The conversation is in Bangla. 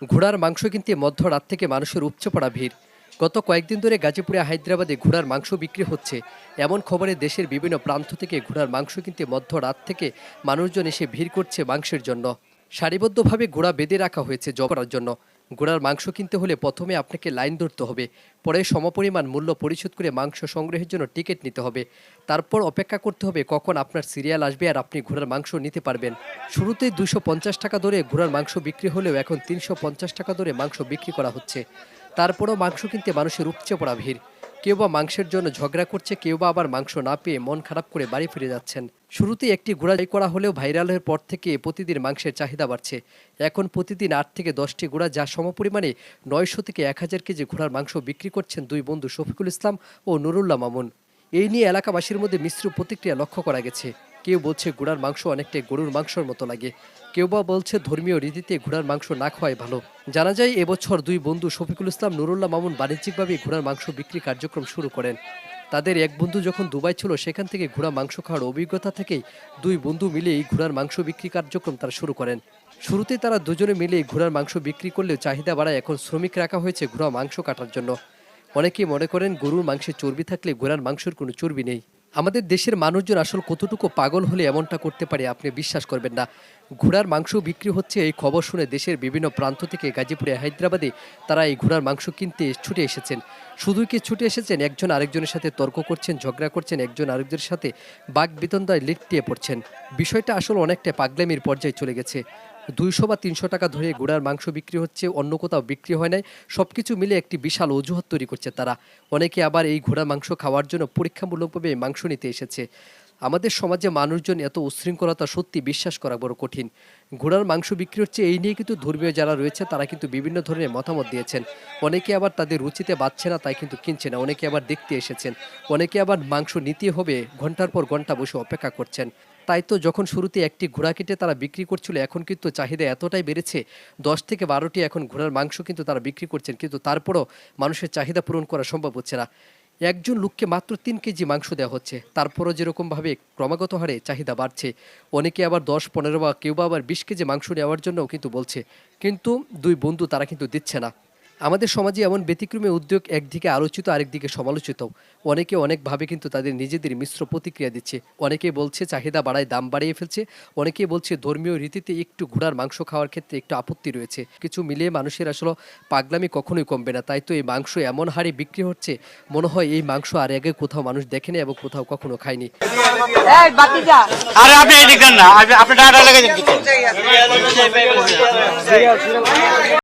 ঘোড়ার মাংস কিনতে মধ্যরাত থেকে মানুষের উপচে পড়া ভিড়। গত কয়েকদিন ধরে গাজীপুরে হায়দ্রাবাদে ঘোড়ার মাংস বিক্রি হচ্ছে। এমন খবরে দেশের বিভিন্ন প্রান্ত থেকে ঘোড়ার মাংস কিনতে মধ্যরাত থেকে মানুষজন এসে ভিড় করছে মাংসের জন্য। সারিবদ্ধভাবে ঘোড়া বেঁধে রাখা হয়েছে জবাই করার জন্য। ঘোড়ার মাংস কিনতে হলে প্রথমে আপনাকে লাইন ধরতে হবে, পরে সমপরিমাণ মূল্য পরিশোধ করে মাংস সংগ্রহের জন্য টিকিট নিতে হবে। তারপর অপেক্ষা করতে হবে কখন আপনার সিরিয়াল আসবে আর আপনি ঘোড়ার মাংস নিতে পারবেন। শুরুতে 250 টাকা দরে ঘোড়ার মাংস বিক্রি হলেও এখন 350 টাকা দরে মাংস বিক্রি করা হচ্ছে। তারপরও মাংস কিনতে মানুষের উপচে পড়া ভিড়। কেউ বা মাংসের জন্য ঝগড়া করছে, কেউ বা আবার মাংস না পেয়ে মন খারাপ করে বাড়ি ফিরে যাচ্ছেন। শুরুতে একটি ঘোড়া জবাই করা হলেও ভাইরালের পর থেকে প্রতিদিন মাংসের চাহিদা বাড়ছে। এখন প্রতিদিন 8 থেকে 10টি ঘোড়া, যা সমপরিমাণে 900 থেকে 1000 কেজি ঘোড়ার মাংস বিক্রি করছেন দুই বন্ধু শফিকুল ইসলাম ও নুরুল্লাহ মামুন। এই নিয়ে এলাকাবাসীর মধ্যে মিশ্র প্রতিক্রিয়া লক্ষ্য করা গেছে। কেউ বলছে ঘোড়ার মাংস অনেকটাই গরুর মাংসের মতো লাগে, কেউ বা বলছে ধর্মীয় রীতিতে ঘোড়ার মাংস না খাওয়াই ভালো। জানা যায় এবছর দুই বন্ধু শফিকুল ইসলাম, নুরুল্লাহ মামুন বাণিজ্যিকভাবে ঘোড়ার মাংস বিক্রি কার্যক্রম শুরু করেন। তাদের এক বন্ধু যখন দুবাই ছিল, সেখান থেকে ঘোড়া মাংস খাওয়ার অভিজ্ঞতা থেকেই দুই বন্ধু মিলেই ঘোড়ার মাংস বিক্রি কার্যক্রম তারা শুরু করেন। শুরুতে তারা দুজনে মিলে ঘোড়ার মাংস বিক্রি করলেও চাহিদা বাড়ায় এখন শ্রমিক রাখা হয়েছে ঘোড়া মাংস কাটার জন্য। অনেকেই মনে করেন গরুর মাংসে চর্বি থাকলে ঘোড়ার মাংসের কোনো চর্বি নেই। আমাদের দেশের মানুষজন আসলে কতটুকু পাগল হলে এমনটা করতে পারে আপনি বিশ্বাস করবেন না। ঘোড়ার মাংস বিক্রি হচ্ছে, এই খবর শুনে দেশের বিভিন্ন প্রান্ত থেকে গাজীপুরে হায়দ্রাবাদে তারা এই ঘোড়ার মাংস কিনতে ছুটে এসেছেন। শুধুই কি ছুটে এসেছেন, একজন আরেকজনের সাথে তর্ক করছেন, ঝগড়া করছেন, একজন আরেকজনের সাথে বাক বিতন্ডায় লিপ্টিয়ে পড়ছেন। বিষয়টা আসলে অনেকটা পাগলামির পর্যায়ে চলে গেছে। 200 বা 300 টাকা ধরে ঘোড়ার মাংস বিক্রি হচ্ছে, অন্য কোথাও বিক্রি হয় নাই। সবকিছু মিলে একটি বিশাল অজুহাত তৈরি করছে তারা। অনেকে আবার এই ঘোড়ার মাংস খাওয়ার জন্য পরীক্ষামূলকভাবে মাংস নিতে এসেছে। আমাদের সমাজে মানুষজন এত উচ্ছৃঙ্খলতা সত্যি বিশ্বাস করা বড় কঠিন। ঘোড়ার মাংস বিক্রি হচ্ছে, এই নিয়ে কিন্তু ধর্মীয় যারা রয়েছে তারা কিন্তু বিভিন্ন ধরনের মতামত দিয়েছেন। অনেকে আবার তাদের রুচিতে বাচ্ছে না, তাই কিন্তু কিনছে না। অনেকে আবার দেখতে এসেছেন, অনেকে আবার মাংস নিতে হবে ঘন্টার পর ঘন্টা বসে অপেক্ষা করছেন। তাই তো যখন শুরুতে একটি ঘোড়া কেটে তারা বিক্রি করছিল, এখন কিন্তু চাহিদা এতটাই বেড়েছে, 10 থেকে 12টি এখন ঘোড়ার মাংস কিন্তু তারা বিক্রি করছেন, কিন্তু তারপরও মানুষের চাহিদা পূরণ করা সম্ভব হচ্ছে না। একজন লোককে মাত্র 3 কেজি মাংস দেওয়া হচ্ছে, তারপরও যেরকমভাবে ক্রমাগত হারে চাহিদা বাড়ছে। অনেকে আবার 10-15 বা কেউ বা আবার 20 কেজি মাংস নেওয়ার জন্যও কিন্তু বলছে, কিন্তু দুই বন্ধু তারা কিন্তু দিচ্ছে না। আমাদের সমাজে এমন ব্যতিক্রমী উদ্যোগ একদিকে আলোচিত, আরেকদিকে সমালোচিত। অনেকে অনেকভাবে কিন্তু তাদের নিজেদের মিশ্র প্রতিক্রিয়া দিচ্ছে। অনেকে বলছে চাহিদা বাড়ায় দাম বাড়িয়ে ফেলছে, অনেকে বলছে ধর্মীয় রীতিতে একটু ঘোড়ার মাংস খাওয়ার ক্ষেত্রে একটু আপত্তি রয়েছে। কিছু মিলিয়ে মানুষের আসলে পাগলামি কখনোই কমবে না। তাই তো এই মাংস এমন হারে বিক্রি হচ্ছে, মনে হয় এই মাংস আর আগে কোথাও মানুষ দেখেনি এবং কোথাও কখনো খায়নি। আরে আপনি এদিক দেন না, আপনি টাকা লাগাই দেন।